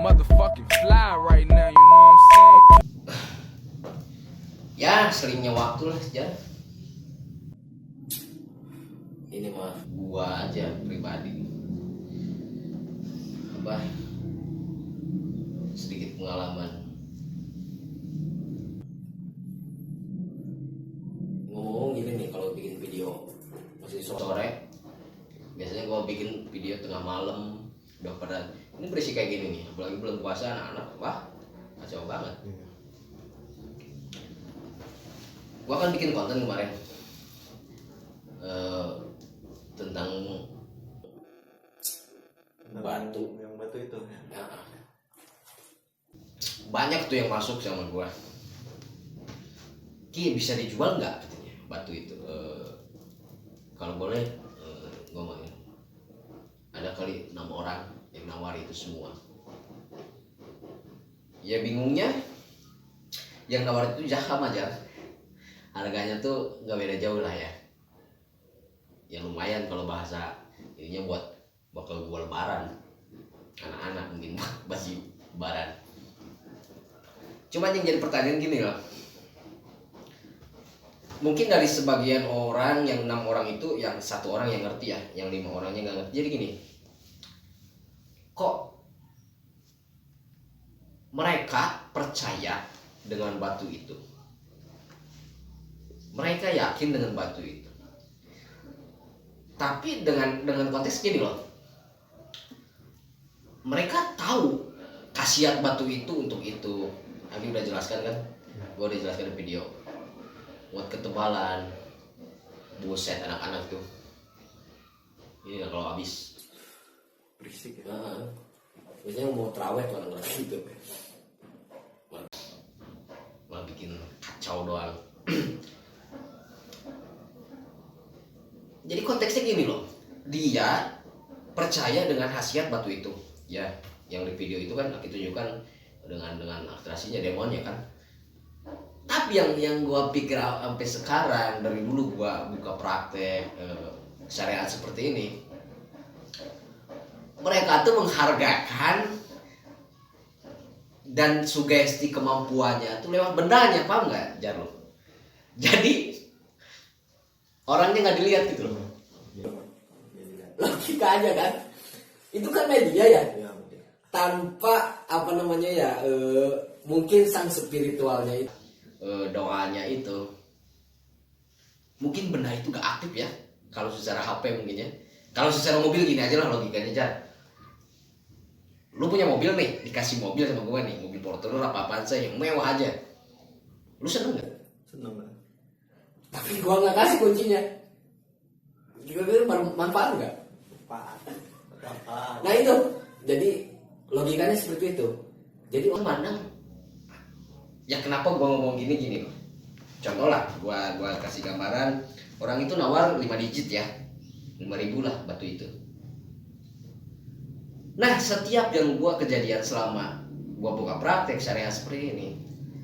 motherfucking fly right now, you know what I'm saying? Ya seringnya waktu lah ya. Ini mah gua aja pribadi apa sedikit pengalaman ngomong gini nih. Kalau bikin video masih sore, biasanya gua bikin video tengah malam udah pada ini berisik kayak gini nih, apalagi belum puasa anak-anak, wah kacau banget. Gua kan bikin konten kemarin tentang batu. Yang batu itu Ya, banyak tuh yang masuk sama gua. Ki, bisa dijual nggak katanya batu itu? Kalau boleh gua mau. Ada kali 6 orang yang nawari itu semua. Ya bingungnya yang nawar itu jaham aja. Harganya tuh nggak beda jauh lah ya. Ya lumayan kalau bahasa ininya buat bakal gua lebaran. Anak-anak mungkin baju lebaran. Cuma yang jadi pertanyaan gini loh. Mungkin dari sebagian orang yang 6 orang itu yang 1 orang yang ngerti ya, yang 5 orangnya nggak ngerti. Jadi gini, kok mereka percaya dengan batu itu? Mereka yakin dengan batu itu. Tapi dengan konteks gini loh. Mereka tahu khasiat batu itu untuk itu. Abi udah jelaskan kan? Gua udah jelaskan di video. Buat ketebalan. Buset anak-anak tuh. Ini kalau habis berisik ya. Biasanya mau terawih tuh anak-anak gitu. Malah bikin kacau doang. Jadi konteksnya gini loh. Dia percaya dengan khasiat batu itu. Ya, yang di video itu kan ditunjukkan dengan atraksinya demonnya kan. Tapi yang gua pikir sampai sekarang, dari dulu gua buka praktek syariat seperti ini, mereka tuh menghargakan dan sugesti kemampuannya tuh lewat bendanya, paham nggak, Jarlo? Jadi orangnya nggak dilihat gitu loh. Logika aja kan, itu kan media ya. Tanpa apa namanya ya, mungkin sang spiritualnya itu, doanya itu, mungkin benda itu gak aktif ya. Kalau secara HP mungkin ya. Kalau secara mobil gini aja lah logikanya, Jar. Lu punya mobil nih, dikasih mobil sama gue nih, mobil Fortuner apa-apaan saya yang mewah aja. Lu seneng gak? Seneng banget. Tapi gue gak kasih kuncinya. Kira-kira manfaat gak? Nah itu, jadi logikanya seperti itu. Jadi orang mandang. Ya kenapa gua ngomong gini loh. Contoh lah, gua kasih gambaran, orang itu nawar 5 digit ya. 5.000 lah batu itu. Nah, setiap yang gua kejadian selama gua buka praktek syariah seperti ini,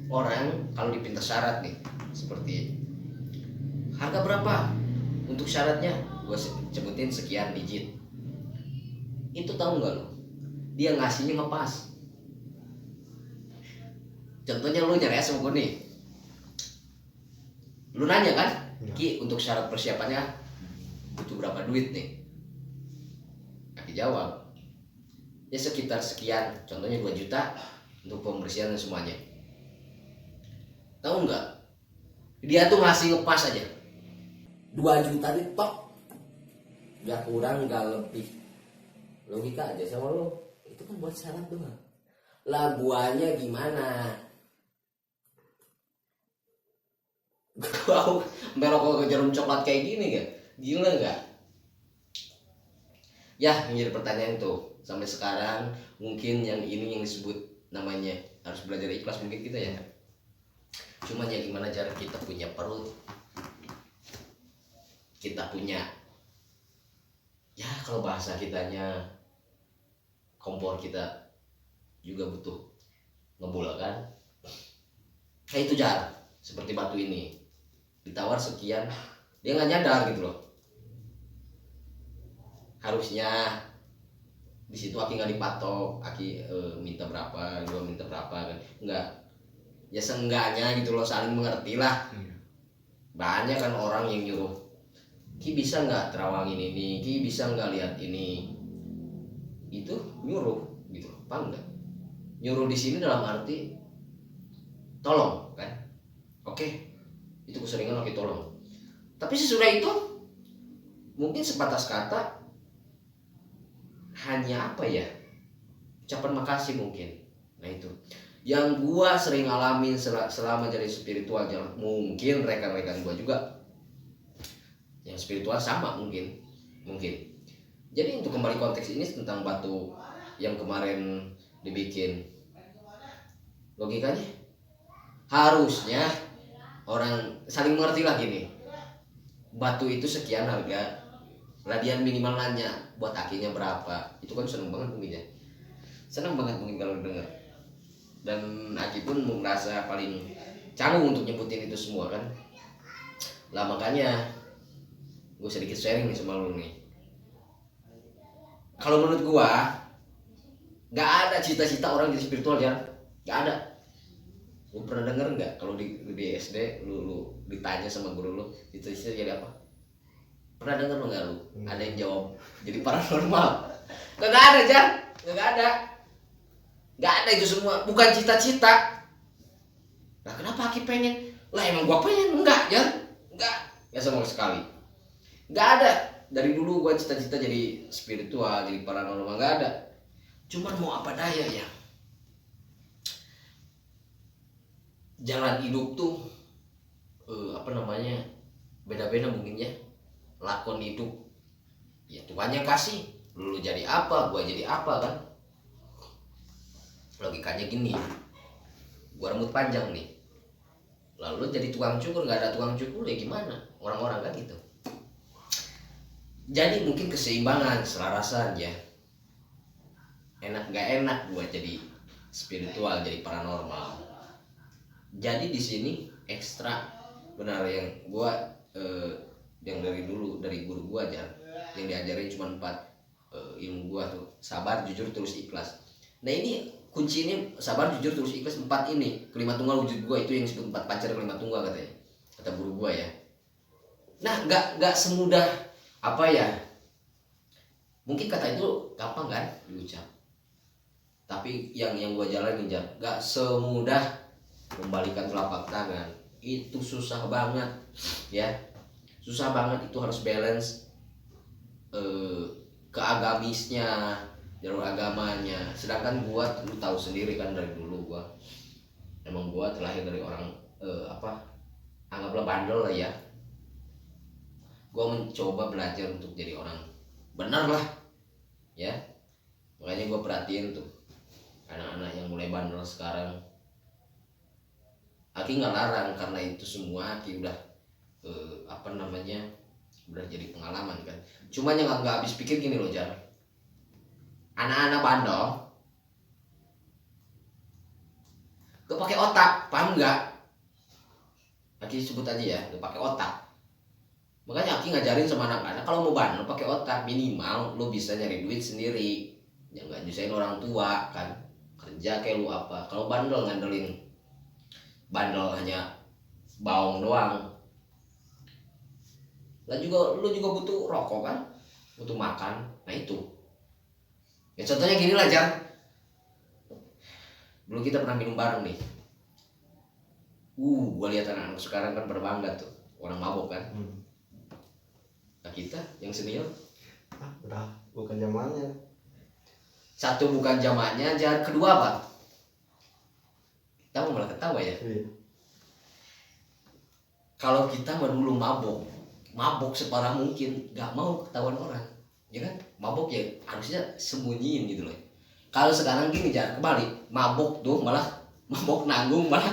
orang kalau dipinta syarat nih, seperti harga berapa untuk syaratnya, gua sebutin sekian digit. Itu tahu nggak lo? Dia ngasihnya ngepas. Contohnya lu nyari sama gue nih, lu nanya kan, Ki, untuk syarat persiapannya butuh berapa duit nih? Aki jawab, ya sekitar sekian, contohnya 2 juta untuk pembersihan dan semuanya. Tahu nggak? Dia tuh ngasih ngepas aja 2 juta di tok, nggak kurang nggak lebih. Logika aja sama lo. Itu kan buat syarat doang. Lah guanya gimana? Gua merokok ke jarum coklat kayak gini gak? Gila gak? Ya, menjadi pertanyaan tuh. Sampai sekarang mungkin yang ini yang disebut namanya harus belajar ikhlas mungkin kita ya. Cuman ya gimana cara kita punya perut, kita punya, ya kalau bahasa kitanya, kompor kita juga butuh ngebul kan. Kayak itu Jar, seperti batu ini ditawar sekian, dia nggak nyadar gitu loh. Harusnya Di situ Aki nggak dipatok, Aki minta berapa, gua minta berapa kan, enggak. Ya seenggaknya gitu loh, saling mengerti lah. Banyak kan orang yang nyuruh, Ki bisa nggak terawangin ini, Ki bisa nggak lihat ini, itu nyuruh gitu loh, paham nggak? Nyuruh di sini dalam arti tolong kan, oke, itu keseringan Aki tolong. Tapi sesudah itu mungkin sebatas kata, hanya apa ya, ucapan makasih mungkin. Nah itu yang gua sering alamin selama jadi spiritual. Mungkin rekan-rekan gua juga yang spiritual sama mungkin. Jadi untuk kembali konteks ini tentang batu yang kemarin dibikin, logikanya harusnya orang saling mengerti lah gini, batu itu sekian harga, radian minimal nanya buat akinya berapa. Itu kan seneng banget mungkin ya, seneng banget mungkin kalau denger. Dan Aki pun merasa paling canggung untuk nyebutin itu semua kan lah. Makanya gue sedikit sharing nih sama lu nih. Kalau menurut gua nggak ada cita-cita orang jadi spiritual ya, nggak ada. Lu pernah denger nggak kalau di SD lu ditanya sama guru lu cita-cita jadi apa? Pernah denger nggak lu? Ada yang jawab jadi paranormal? Nggak ada, Jan. Nggak ada itu semua, bukan cita-cita. Nah kenapa Aki pengen? Lah emang gua pengen? Enggak, Jan. Enggak sama sekali. Nggak ada. Dari dulu gua cita-cita jadi spiritual, jadi paranormal, nggak ada. Cuman mau apa daya ya. Jalan hidup tuh beda-beda mungkin ya. Lakon hidup ya Tuhan yang kasih, lu jadi apa, gua jadi apa kan. Logikanya gini, gua rambut panjang nih, lalu jadi tukang cukur, nggak ada tukang cukur ya gimana orang-orang kan gitu. Jadi mungkin keseimbangan, keselarasan ya, enak nggak enak gua jadi spiritual, jadi paranormal. Jadi di sini ekstra benar yang gua yang dari dulu dari guru gua aja yang diajarin cuma 4 ilmu gua tuh, sabar, jujur, tulus, ikhlas. Nah ini kuncinya sabar, jujur, tulus, ikhlas, 4 ini kelima tunggal wujud gua, itu yang disebut 4 pancar kelima tunggal katanya, kata guru gua ya. Nah nggak semudah apa ya, mungkin kata itu gampang kan diucap, tapi yang gua jalanin nggak semudah membalikan telapak tangan. Itu susah banget ya, susah banget. Itu harus balance keagamisnya, jalur agamanya. Sedangkan gua lu tahu sendiri kan dari dulu emang gua terlahir dari orang anggaplah bandel lah ya. Gua mencoba belajar untuk jadi orang benar lah ya. Makanya gua perhatiin tuh anak-anak yang mulai bandel sekarang. Aki nggak larang, karena itu semua Aki udah udah jadi pengalaman kan. Cuma yang nggak habis pikir gini loh Jar, anak-anak bandel gak pakai otak, paham nggak? Aki sebut aja ya, gak pakai otak. Makanya Aki ngajarin sama anak-anak kalau mau bandel pakai otak, minimal lo bisa nyari duit sendiri, jangan nyusahin orang tua kan, kerja kayak lu apa. Kalau bandel ngandelin bandel hanya bawang doang. Lah juga lu juga butuh rokok kan, butuh makan. Nah itu ya contohnya gini lah Jar, dulu kita pernah minum bareng nih. Gua lihat anak-anak sekarang kan berbangga tuh, orang mabok kan. Nah kita yang senior udah bukan zamannya. Satu bukan zamannya, Jar. Kedua apa? Kita malah ketawa ya. Kalau kita mah dulu mabok separah mungkin, nggak mau ketahuan orang, ya kan? Mabok ya harusnya sembunyiin gitu loh. Kalau sekarang gini Jar, kebalik, mabok tuh malah mabok nanggung, malah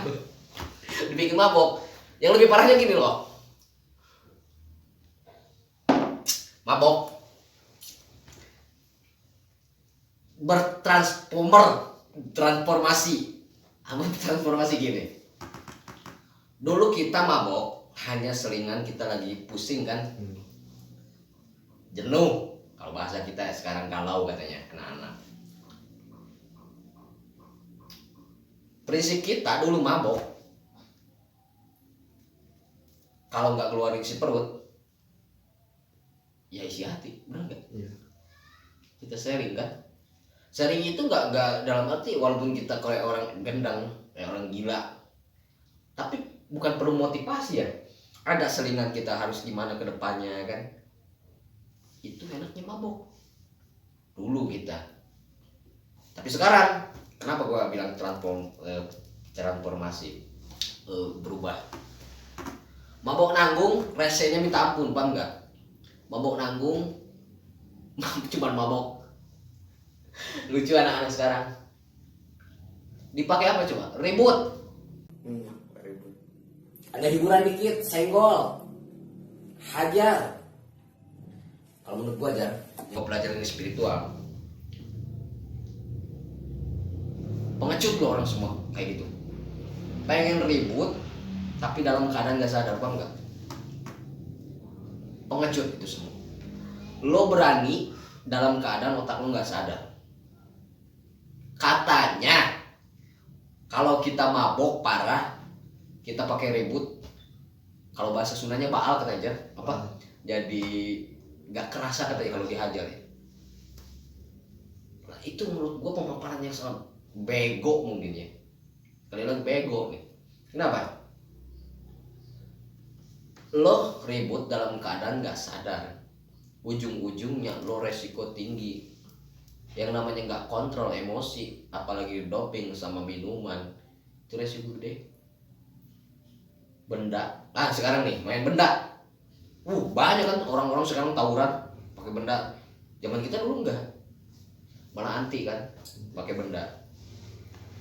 dibikin mabok. Yang lebih parahnya gini loh, mabok transformasi gini. Dulu kita mabok hanya selingan, kita lagi pusing kan, jenuh. Kalau bahasa kita sekarang galau katanya anak-anak. Prinsip kita dulu mabok, kalau nggak keluarin isi perut, ya isi hati, benar nggak? Iya. Kita sharing kan? Sharing itu nggak dalam arti walaupun kita kayak orang gendang, kayak orang gila, tapi bukan perlu motivasi ya. Ada selingan kita harus gimana ke depannya kan? Itu enaknya mabok. Dulu kita. Tapi sekarang, kenapa gua bilang transformasi berubah? Mabok nanggung, resenya minta ampun, paham nggak? Mabok nanggung, cuman mabok. Lucu anak-anak sekarang. Dipakai apa coba? Ribut. Ribut. Ada hiburan dikit, senggol, hajar. Kalau menurut gua aja, gua pelajaran ini spiritual. Pengecut loh orang semua kayak gitu. Pengen ribut, tapi dalam keadaan gak sadar, paham nggak? Pengecut itu semua. Lo berani dalam keadaan otak lo nggak sadar. Katanya kalau kita mabok parah, kita pakai ribut, kalau bahasa Sundanya baal katanya apa? Jadi nggak kerasa katanya kalau dihajar ya. Nah, itu menurut gua pemaparan yang sangat bego mungkin ya. Kali lagi bego nih. Kenapa? Lo ribut dalam keadaan nggak sadar, ujung-ujungnya lo resiko tinggi. Yang namanya nggak kontrol emosi, apalagi doping sama minuman, itu resiko gede. Benda, sekarang nih main benda, banyak kan orang-orang sekarang tawuran pakai benda. Zaman kita dulu enggak, malah anti kan pakai benda.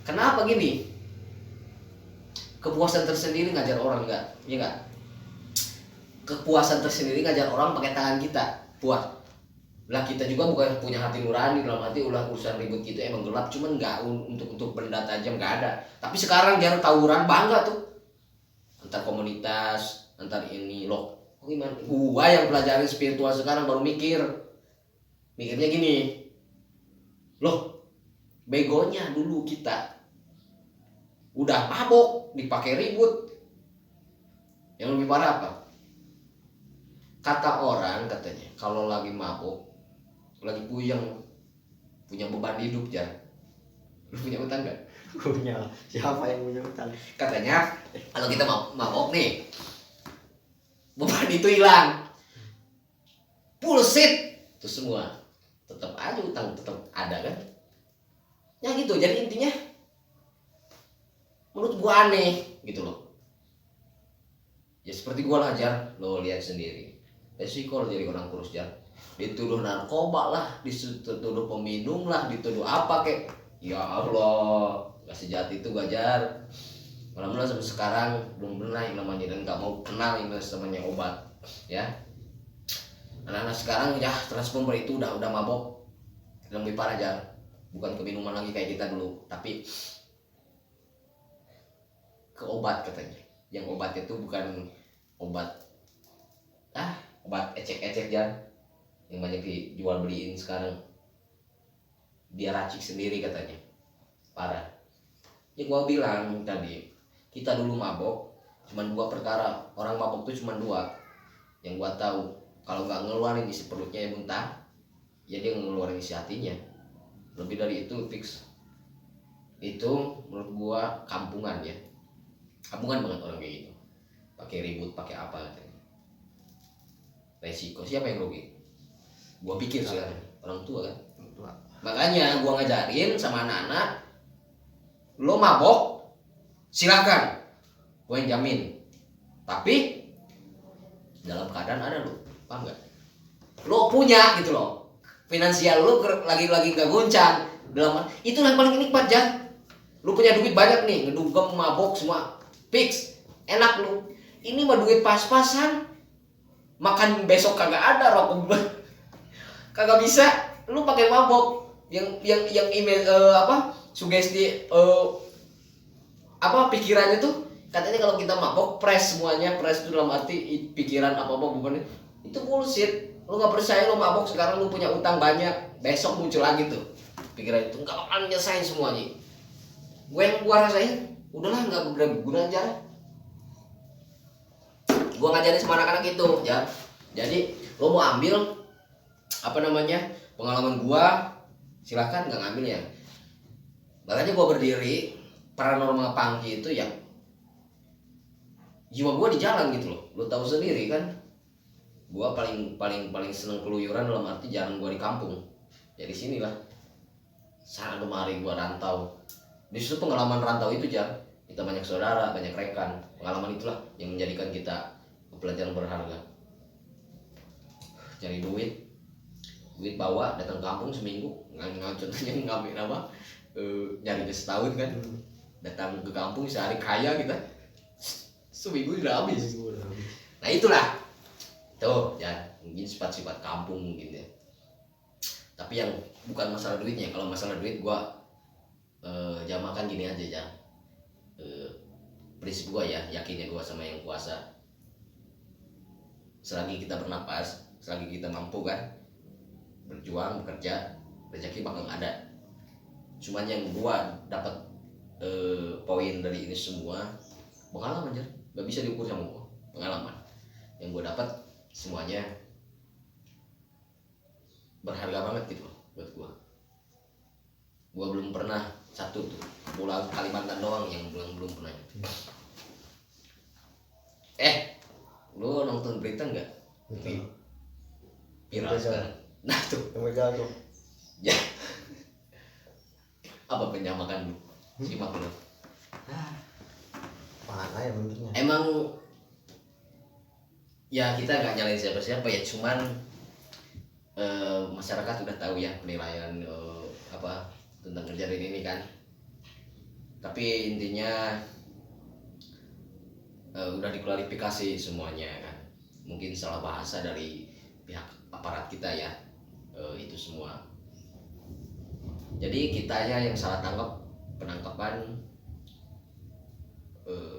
Kenapa gini? Kepuasan tersendiri ngajar orang enggak? Iya enggak? Kepuasan tersendiri ngajar orang pakai tangan kita puas. Lah kita juga bukan punya hati nurani, dalam hati urusan ribut gitu emang gelap, cuman nggak untuk benda tajam nggak ada. Tapi sekarang jangan tawuran bangga tuh antar komunitas, antar ini loh. Oh gimana? Gua yang pelajarin spiritual sekarang baru mikirnya gini, loh begonya dulu kita udah mabok dipakai ribut. Yang lebih parah apa? Kata orang katanya kalau lagi mabok, lagi puyeng, punya beban hidup ya. Lu punya utang gak? Punya. Siapa yang punya utang? Katanya kalau kita mabok nih, beban itu hilang, bullshit itu semua. Tetap aja utang tetap ada kan? Ya gitu. Jadi intinya menurut gua aneh gitu loh. Ya seperti gua lah Jar, lo lihat sendiri. Resiko lo jadi orang kurus Jar. Dituduh narkoba lah, dituduh peminum lah, dituduh apa kek. Ya Allah, gak sejahat itu gua Jar. Malam-malam sampai sekarang belum pernah yang namanya dan gak mau kenal yang namanya obat. Ya, anak-anak sekarang ya transformer itu udah mabok. Yang lebih parah Jar, bukan ke minuman lagi kayak kita dulu, tapi ke obat katanya. Yang obat itu bukan obat obat ecek-ecek Jar, yang banyak dijual beliin sekarang. Dia racik sendiri katanya, parah. Ya gua bilang tadi, kita dulu mabok cuman 2 perkara. Orang mabok tuh cuman 2 yang gua tahu. Kalau nggak ngeluarin isi perutnya ya muntah, ya dia ngeluarin isi hatinya. Lebih dari itu fix. Itu menurut gua kampungan ya, kampungan banget orang kayak gitu. Pakai ribut, pakai apa katanya. Resiko siapa yang rugi? Gua pikir sekarang orang tua kan. Makanya gua ngajarin sama anak-anak, lo mabok silakan, gua yang jamin. Tapi dalam keadaan ada lo, paham nggak? Lo punya gitu loh, finansial lo lagi nggak goncang. Dalam itu yang paling nikmat Jan. Lo punya duit banyak nih, ngedugem mabok semua, fix, enak lo. Ini mah duit pas-pasan. Makan besok kagak ada, rokok kagak bisa, lu pakai mabok. Yang email sugesti pikirannya tuh katanya kalau kita mabok press semuanya, press itu dalam arti pikiran apa bukan itu bullshit. Lu nggak percaya, lu mabok sekarang, lu punya utang banyak, besok muncul lagi tuh pikiran itu, nggak bakalan nyesain semuanya. Gua rasain, udahlah nggak berguna aja. Gua ngajarin sama anak-anak itu ya. Jadi lo mau ambil apa namanya pengalaman gua, silahkan, nggak ngambil ya. Makanya gua berdiri paranormal Pangki itu ya, jiwa gua di jalan gitu loh. Lo tahu sendiri kan, gua paling seneng keluyuran dalam arti jalan gua di kampung. Jadi sinilah sana kemari gua rantau. Di situ pengalaman rantau itu Jar, kita banyak saudara, banyak rekan. Pengalaman itulah yang menjadikan kita pelajaran berharga. Cari duit bawa datang kampung seminggu, contohnya ngambil apa, nyari setahun kan, datang ke kampung sehari kaya kita, seminggu udah habis. Nah itulah tuh ya, mungkin sifat-sifat kampung mungkin ya. Tapi yang bukan masalah duitnya. Kalau masalah duit gua jamakan gini aja ya. Prinsip gua ya, yakinnya gua sama yang kuasa. Selagi kita bernapas, selagi kita mampu kan, berjuang, bekerja, rezeki bakal ada. Cuman yang gua dapat poin dari ini semua, pengalaman aja, gak bisa diukur sama gua. Pengalaman yang gua dapat semuanya berharga banget gitu loh buat gua. Gua belum pernah satu tuh pulang Kalimantan doang yang belum pernah. Lu nonton berita nggak? Viral sekarang. Nah tuh. Yang tuh. Ya. Apa penyamakan lu? Simak lu. Mana ya bentuknya? Emang ya kita nggak nyalain siapa-siapa ya, cuman masyarakat udah tahu ya penilaian apa tentang kejadian ini kan. Tapi intinya udah diklarifikasi semuanya kan. Mungkin salah bahasa dari pihak aparat kita ya, itu semua. Jadi kitanya yang salah tangkap penangkapan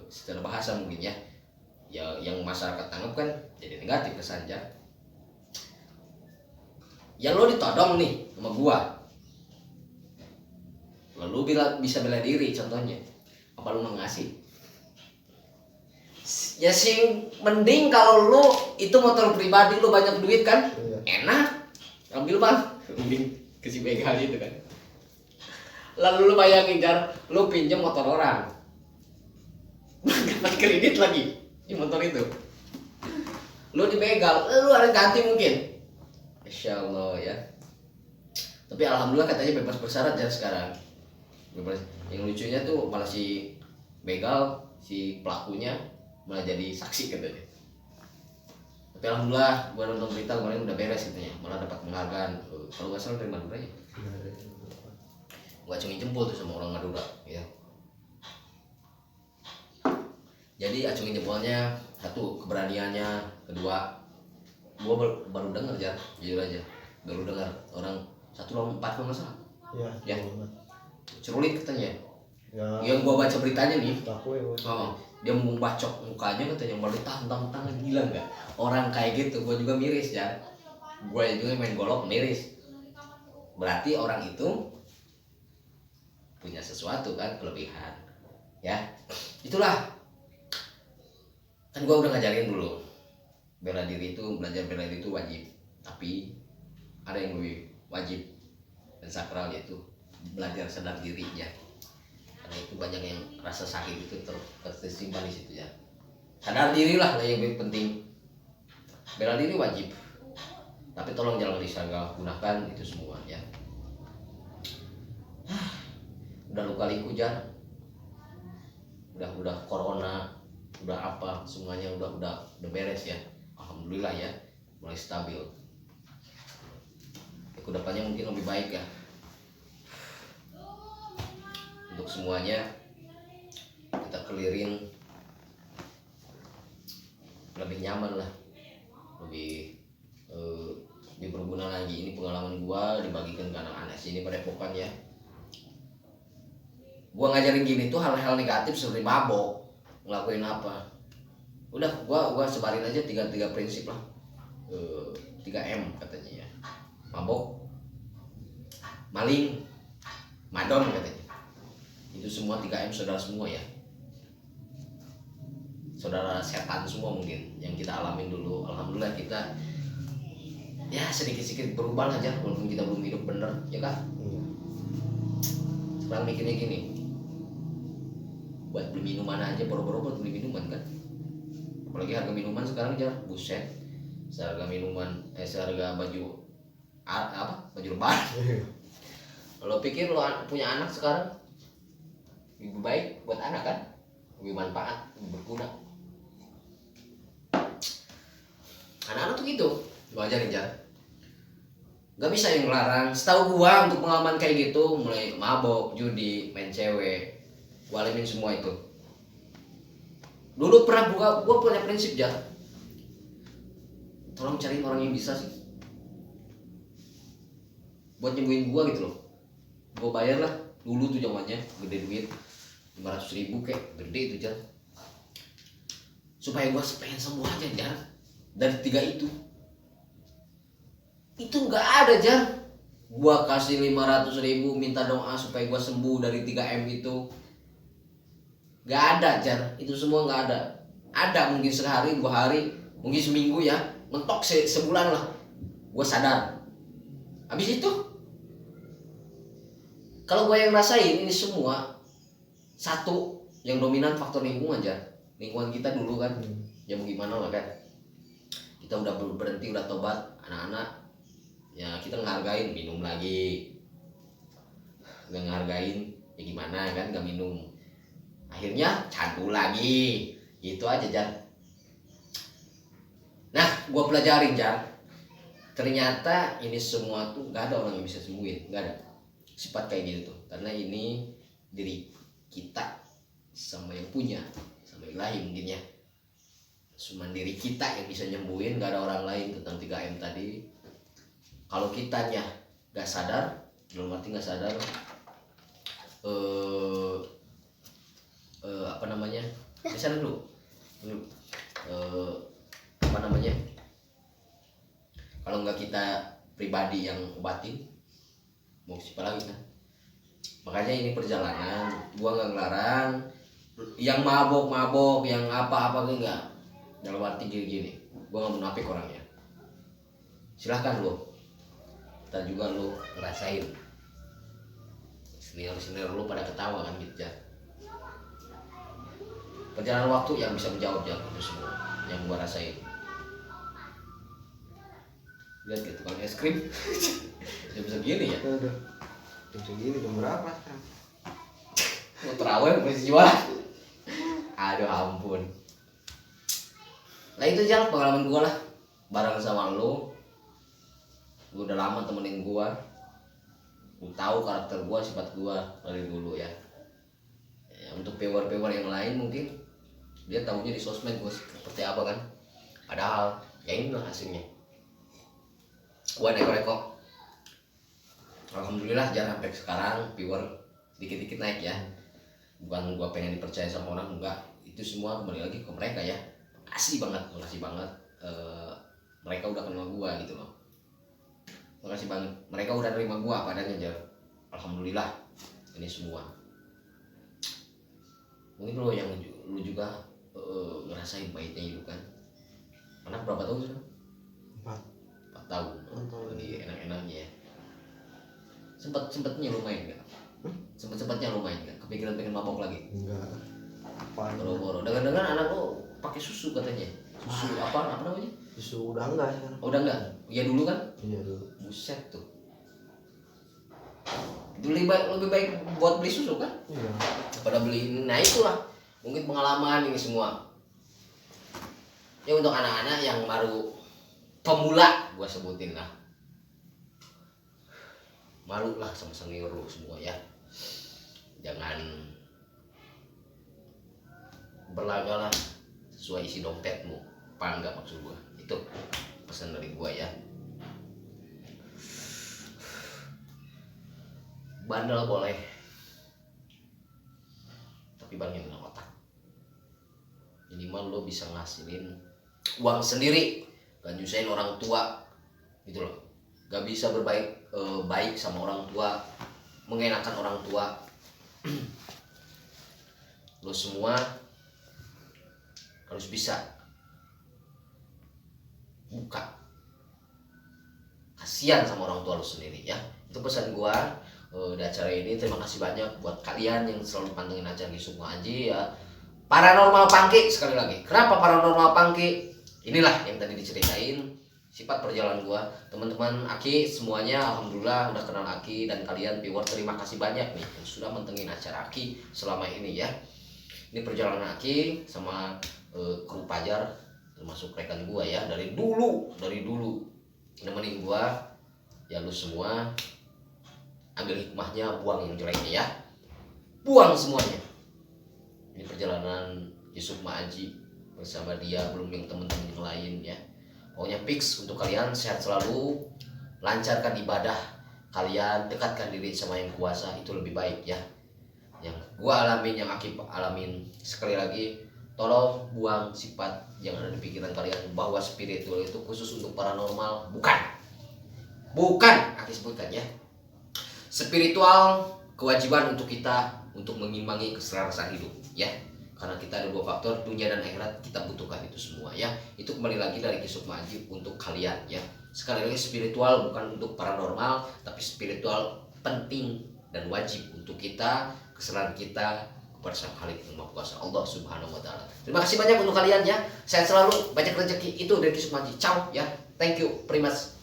secara bahasa mungkin ya. Ya yang masyarakat tangkap kan jadi negatif kesannya. Ya lo ditodong nih sama gua, lalu bisa bela diri contohnya, apa lu mau ngasih? Ya sih mending kalau lu itu motor pribadi lu banyak duit kan, enak, ambil bang, mending ke si begal itu kan. Lalu lu bayangin Jar, lu pinjam motor orang, dapat kredit lagi di motor itu, lu dibegal, lu harus ganti mungkin, Insya Allah ya. Tapi alhamdulillah katanya bebas bersyarat Jar sekarang. Bebas. Yang lucunya tuh malah si begal, si pelakunya malah jadi saksi katanya. Tapi alhamdulillah gua nonton berita kemarin udah beres katanya, malah dapat penghargaan. Kalau nggak salah dari Madura ya. Gua acungin jempol tuh sama orang Madura ya. Jadi acungin jempolnya, satu keberaniannya, kedua gua baru dengar ya, jujur aja baru dengar orang 1 lawan 4 kalau nggak salah. Iya. Ya. Cerulit katanya. Ya. Yang gua baca beritanya nih. Aku ya. Dia membacok mukanya katanya malah tangan gila nggak orang kayak gitu. Gue juga miris ya, gue juga main golok miris. Berarti orang itu punya sesuatu kan, kelebihan ya. Itulah kan gue udah ngajarin dulu bela diri itu, belajar bela diri itu wajib, tapi ada yang lebih wajib dan sakral, yaitu belajar sadar diri ya. Karena itu banyak yang rasa sakit itu tersimpan di situ ya. Sadar diri lah yang lebih penting. Bela diri wajib, tapi tolong jangan disalahgunakan itu semua ya. Udah luka-liku Jar, udah corona, udah apa semuanya udah beres ya. Alhamdulillah ya, mulai stabil. Kedepannya mungkin lebih baik ya. Untuk semuanya kita kelirin lebih nyaman lah, lebih berguna lagi. Ini pengalaman gua dibagikan ke anak-anak sini pada Padepokan ya. Gua ngajarin gini tuh hal-hal negatif seperti mabok, ngelakuin apa, udah gua sebarin aja tiga prinsip lah. 3M katanya ya, mabok, maling, madon katanya. Itu semua 3M saudara semua ya, saudara setan semua mungkin yang kita alamin dulu. Alhamdulillah kita ya sedikit-sedikit berubah aja walaupun kita belum hidup bener ya kak. Iya. Sekarang mikirnya gini, buat beli minuman aja boro-boro buat beli minuman kan, apalagi harga minuman sekarang aja buset, seharga minuman seharga baju baju lebaran. Kalau pikir lo punya anak sekarang lebih baik buat anak kan, lebih manfaat, lebih berguna. Anak-anak tuh gitu, gua ajarin Jar. Gak bisa yang ngelarang. Setahu gua untuk pengalaman kayak gitu, mulai mabok, judi, main cewek, gua alamin semua itu. Dulu pernah gua punya prinsip Jar, tolong cariin orang yang bisa sih buat nyembuhin gua gitu loh. Gua bayar lah dulu tuh zamannya gede duit 500.000 kayak gede itu Jar, supaya gua pengen sembuh aja Jar. Dari 3 itu nggak ada Jar. Gua kasih 500.000 minta doa supaya gua sembuh dari 3M itu, nggak ada Jar. Itu semua nggak ada. Ada mungkin sehari 2 hari, mungkin seminggu ya, mentok sebulan lah gua sadar. Habis itu kalau gue yang rasain ini semua, satu yang dominan faktor lingkungan Jar. Lingkungan kita dulu kan, ya mau gimana lah kan, kita udah berhenti, udah tobat, anak-anak ya kita ngehargain, minum lagi, nggak ngehargain ya gimana kan, nggak minum, akhirnya candu lagi, gitu aja Jar. Nah gue pelajarin Jar, ternyata ini semua tuh nggak ada orang yang bisa sembuhin, nggak ada sifat kayak gitu tuh, karena ini diri kita sama yang punya, sama ilahi mungkin ya. Cuma diri kita yang bisa nyembuhin, gak ada orang lain. Tentang 3M tadi, kalau kitanya gak sadar, dalam arti gak sadar apa namanya, misalnya dulu apa namanya, kalau nggak kita pribadi yang obatin, mau siapa lagi kan. Makanya ini perjalanan, gua nggak ngelarang yang mabok yang apa enggak, dalam arti gini, gua nggak munafik orangnya. Silahkan lo, ntar juga lo ngerasain, senior lo pada ketawa kan gitu ya. Perjalanan waktu yang bisa menjawab ya itu semua yang gua rasain. Lihat gitu tukang es krim jam segini ya. Udah. Jam segini jam berapa sekarang? Mau terawih masih jualan. Aduh ampun. Nah itu Jal pengalaman gua lah bareng sama lo. Gua udah lama temenin gua. Gua tahu karakter gua, sifat gua dari dulu ya. Untuk viewer yang lain mungkin dia tahunya di sosmed gua seperti apa kan. Padahal ya inilah hasilnya. Gua neko-neko, alhamdulillah jangan sampai sekarang viewer dikit-dikit naik ya. Bukan gua pengen dipercaya sama orang, enggak, itu semua kembali lagi ke mereka ya. Makasih banget mereka udah kenal gua gitu loh. Makasih banget mereka udah nerima gua apa adanya Jar. Alhamdulillah ini semua. Mungkin lo yang lu juga ngerasain pahitnya hidup kan. Anak berapa tahun sudah? 4 tahun. Lagi enak-enaknya ya. Sempatnya lumayan nggak? Sempatnya lumayan nggak? Kepikiran pengen mabok lagi? Enggak. Boro-boro. Dengar anak lo pakai susu katanya. Susu apa namanya? Susu udah enggak sekarang. Oh, udah enggak? Ya dulu kan? Iya dulu. Buset tuh. Itu lebih baik buat beli susu kan? Iya. Daripada beli ini. Nah itulah mungkin pengalaman ini semua. Ya untuk anak-anak yang baru pemula, gua sebutin lah. Malu lah sama senior lu semua ya. Jangan berlagalah sesuai isi dompetmu. Paham nggak maksud gua? Itu pesan dari gua ya. Bandel boleh, tapi barengin dengan otak. Minimal lo bisa ngasilin uang sendiri, gak nyusahin orang tua gitu loh, gak bisa baik sama orang tua, mengenakan orang tua. Lo semua harus bisa buka, kasihan sama orang tua lo sendiri ya. Itu pesan gua di acara ini. Terima kasih banyak buat kalian yang selalu pantengin acara Kisub Ngaji ya. Paranormal Pangki, sekali lagi, kenapa Paranormal Pangki? Inilah yang tadi diceritain sifat perjalanan gua. Teman-teman Aki semuanya alhamdulillah udah kenal Aki, dan kalian viewer terima kasih banyak nih yang sudah mentengin acara Aki selama ini ya. Ini perjalanan Aki sama kru Pajar, termasuk rekan gua ya, dari dulu nemenin gua ya. Lu semua ambil hikmahnya, buang yang jeleknya ya, buang semuanya. Ini perjalanan Yusuf Ma'aji bersama dia, belum yang temen-temen yang lain ya. Pokoknya fix untuk kalian, sehat selalu, lancarkan ibadah kalian, dekatkan diri sama yang kuasa, itu lebih baik ya. Yang gua alamin, yang Aki alamin, sekali lagi tolong buang sifat yang ada di pikiran kalian bahwa spiritual itu khusus untuk paranormal. Bukan Aki sebutkan ya. Spiritual kewajiban untuk kita untuk mengimbangi keselarasan hidup ya. Karena kita ada 2 faktor, dunia dan akhirat, kita butuhkan itu semua ya. Itu kembali lagi dari Kisub Ngaji untuk kalian ya. Sekali lagi, spiritual bukan untuk paranormal, tapi spiritual penting dan wajib untuk kita, kesalahan kita kepada Sang Khalik yang Maha Kuasa, Allah Subhanahu wa taala. Terima kasih banyak untuk kalian ya. Sehat selalu, banyak rezeki, itu dari Kisub Ngaji. Ciao ya. Thank you, primas.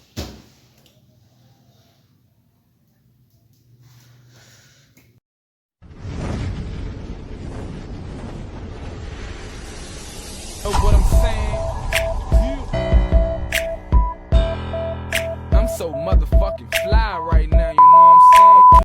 Know what I'm saying? I'm so motherfucking fly right now, you know what I'm saying?